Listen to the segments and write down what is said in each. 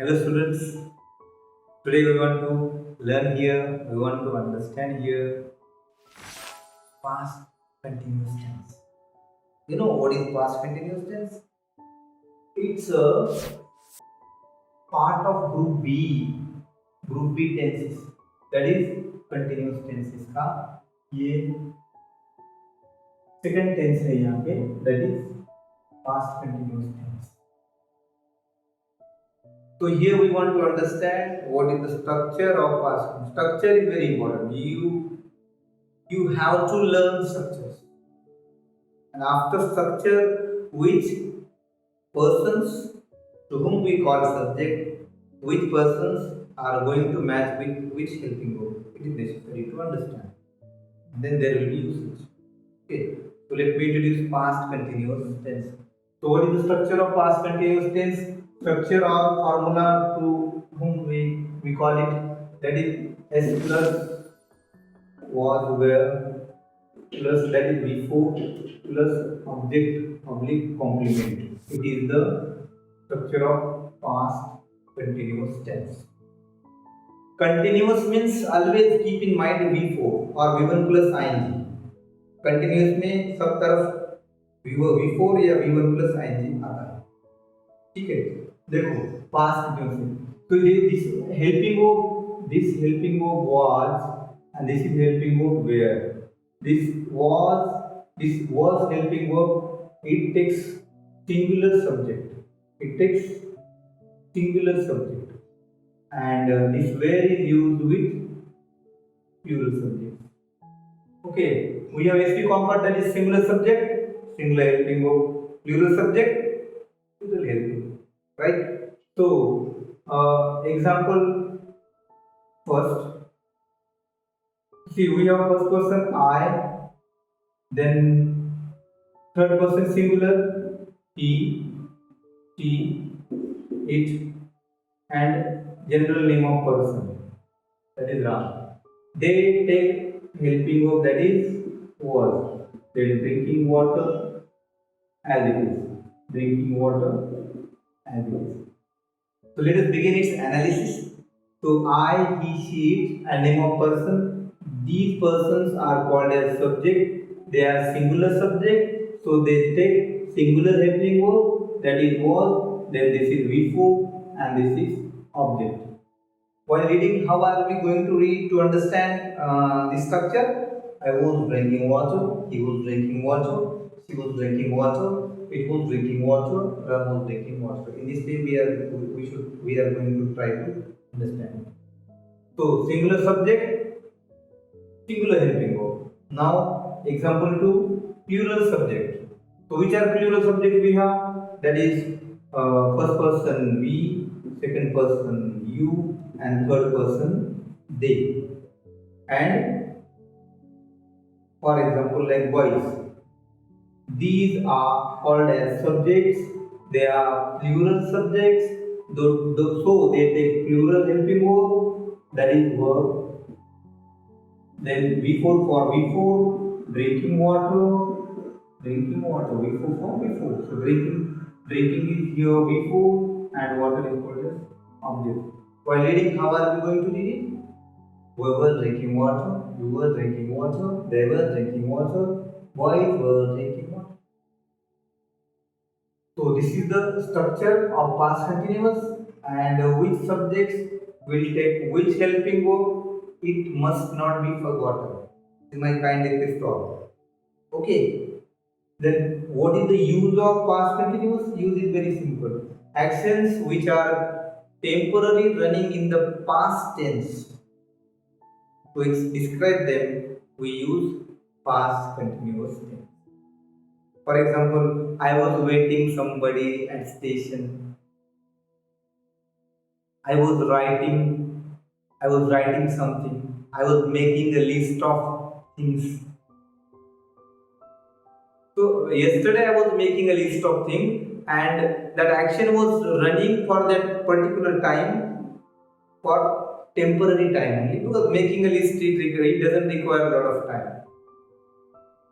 Hello students, today we want to learn here, we want to understand here past continuous tense. You know what is past continuous tense? It's a part of group B tenses. That is continuous tenses का ये second tense है यहाँ पे, that is past continuous tense. So here we want to understand what is the structure of past. Structure is very important. You have to learn structures, and after structure, which persons to whom we call subject, which persons are going to match with which helping verb. It is necessary to understand. Then there will be usage. Okay. So let me introduce past continuous tense. So what is the structure of past continuous tense? Structure or formula to whom we call it, that is S plus was, where, plus that is before, plus object oblique complement. It is the structure of past continuous tense. Continuous means always keep in mind before or V1 plus ing. Continuous में सब तरफ V4 या V1 plus ing आता है. ठीक है, देखो past tense में तो ये this helping verb was, and this is helping verb were. This was helping verb, it takes singular subject. And this were is used with plural subject. Okay, we have SP compound, that is singular subject, singular helping verb, plural subject, plural helping, right? So, example first. See, we have first person I, then third person singular he, she, it, and general name of person, that is Ram. They take helping verb, that is was. Then drinking water as it is. Drinking water as it is. So let us begin its analysis. So I, he, she, it, and name of person. These persons are called as subject. They are singular subject. So they take singular helping verb, that is was. Then this is V4 and this is object. While reading, how are we going to read to understand the structure? I was drinking water, he was drinking water, she was drinking water, it was drinking water, Ram was drinking water. In this way, we are going to try to understand. So singular subject, singular helping verb. Now example 2, plural subject. So which are plural subject we have? That is first person we, second person you, and third person they. And for example, like boys, these are called as subjects. They are plural subjects. So they take plural helping verb, that is verb. Then V4 for V4, drinking water, V4 for V4. So drinking is here V4 and water is called as object. While reading, how are we going to read it? We were drinking water, you were drinking water, they were drinking water, boys were drinking water. So this is the structure of past continuous, and which subjects will take which helping verb, it must not be forgotten. This is my kind request. Okay. Then what is the use of past continuous? Use is very simple. Actions which are temporarily running in the past tense. To describe them, we use past continuous tense. For example, I was waiting somebody at station. I was writing something. I was making a list of things. So yesterday I was making a list of things, and that action was running for that particular time, for temporary time only, because making a list it doesn't require a lot of time.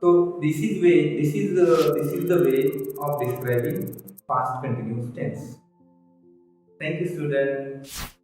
So this is the way of describing past continuous tense. Thank you, student.